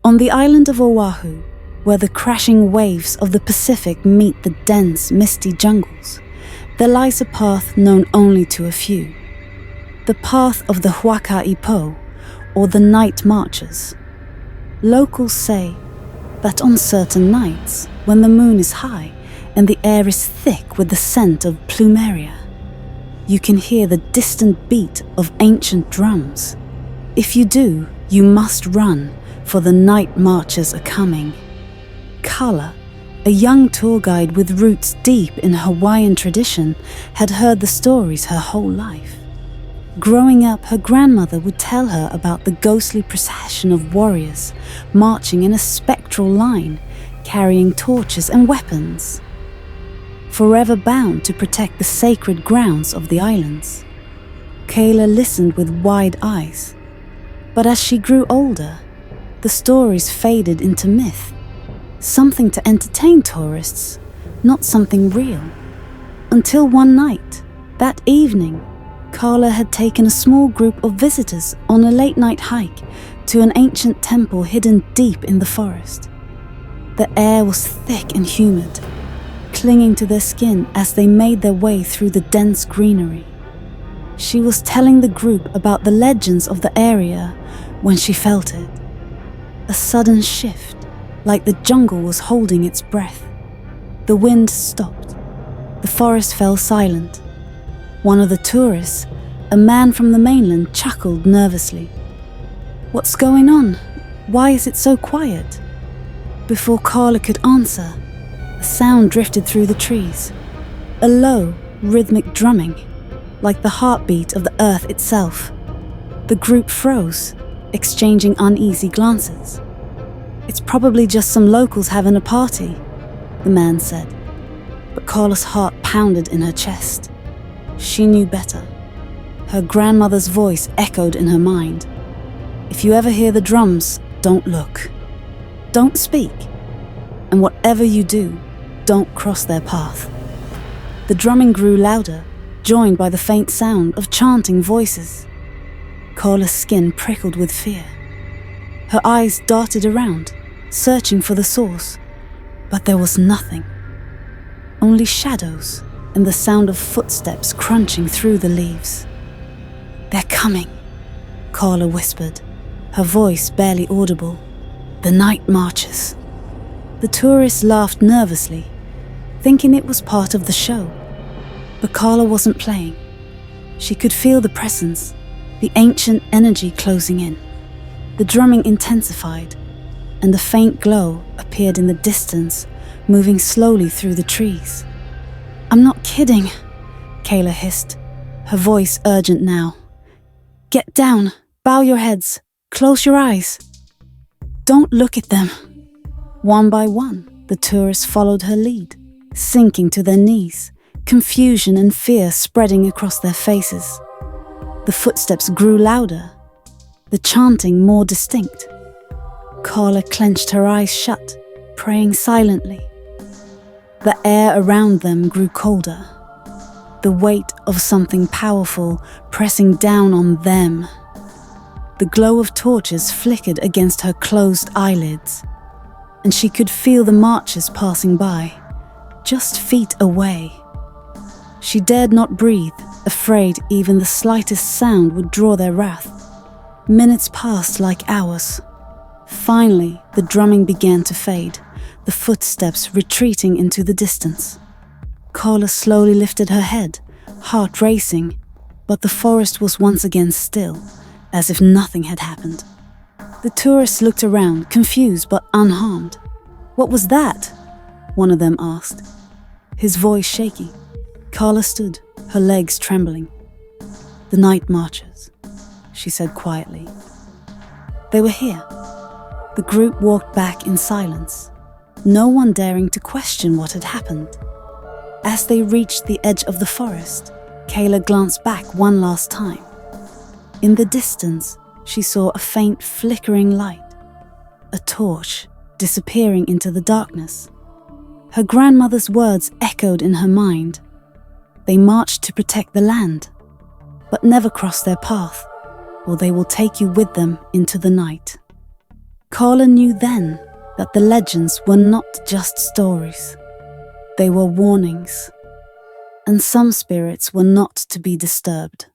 On the island of Oahu, where the crashing waves of the Pacific meet the dense, misty jungles, there lies a path known only to a few. The path of the Huaka'i Po, or the night marchers. Locals say that on certain nights, when the moon is high and the air is thick with the scent of plumeria, you can hear the distant beat of ancient drums. If you do, you must run, for the night marchers are coming. Kala, a young tour guide with roots deep in Hawaiian tradition, had heard the stories her whole life. Growing up, her grandmother would tell her about the ghostly procession of warriors marching in a spectral line, carrying torches and weapons, forever bound to protect the sacred grounds of the islands. Kayla listened with wide eyes, but as she grew older, the stories faded into myth, something to entertain tourists, not something real. Until one night, that evening, Carla had taken a small group of visitors on a late-night hike to an ancient temple hidden deep in the forest. The air was thick and humid, clinging to their skin as they made their way through the dense greenery. She was telling the group about the legends of the area when she felt it. A sudden shift, like the jungle was holding its breath. The wind stopped. The forest fell silent. One of the tourists, a man from the mainland, chuckled nervously. "What's going on? Why is it so quiet?" Before Carla could answer, a sound drifted through the trees. A low, rhythmic drumming, like the heartbeat of the earth itself. The group froze, exchanging uneasy glances. "It's probably just some locals having a party," the man said. But Carla's heart pounded in her chest. She knew better. Her grandmother's voice echoed in her mind. "If you ever hear the drums, don't look. Don't speak. And whatever you do, don't cross their path." The drumming grew louder, joined by the faint sound of chanting voices. Carla's skin prickled with fear. Her eyes darted around, searching for the source, but there was nothing. Only shadows and the sound of footsteps crunching through the leaves. "They're coming," Carla whispered, her voice barely audible. "The night marchers." The tourists laughed nervously, thinking it was part of the show. But Carla wasn't playing. She could feel the presence, the ancient energy closing in. The drumming intensified, and a faint glow appeared in the distance, moving slowly through the trees. "I'm not kidding," Kayla hissed, her voice urgent now. "Get down, bow your heads, close your eyes. Don't look at them." One by one, the tourists followed her lead, sinking to their knees, confusion and fear spreading across their faces. The footsteps grew louder, the chanting more distinct. Carla clenched her eyes shut, praying silently. The air around them grew colder, the weight of something powerful pressing down on them. The glow of torches flickered against her closed eyelids, and she could feel the marchers passing by, just feet away. She dared not breathe, afraid even the slightest sound would draw their wrath. Minutes passed like hours. Finally, the drumming began to fade, the footsteps retreating into the distance. Carla slowly lifted her head, heart racing, but the forest was once again still, as if nothing had happened. The tourists looked around, confused but unharmed. "What was that?" one of them asked, his voice shaky. Carla stood, her legs trembling. "The night marchers," she said quietly. They were here. The group walked back in silence, no one daring to question what had happened. As they reached the edge of the forest, Kayla glanced back one last time. In the distance, she saw a faint flickering light, a torch disappearing into the darkness. Her grandmother's words echoed in her mind. They marched to protect the land, but never cross their path, or they will take you with them into the night. Carla knew then that the legends were not just stories. They were warnings, and some spirits were not to be disturbed.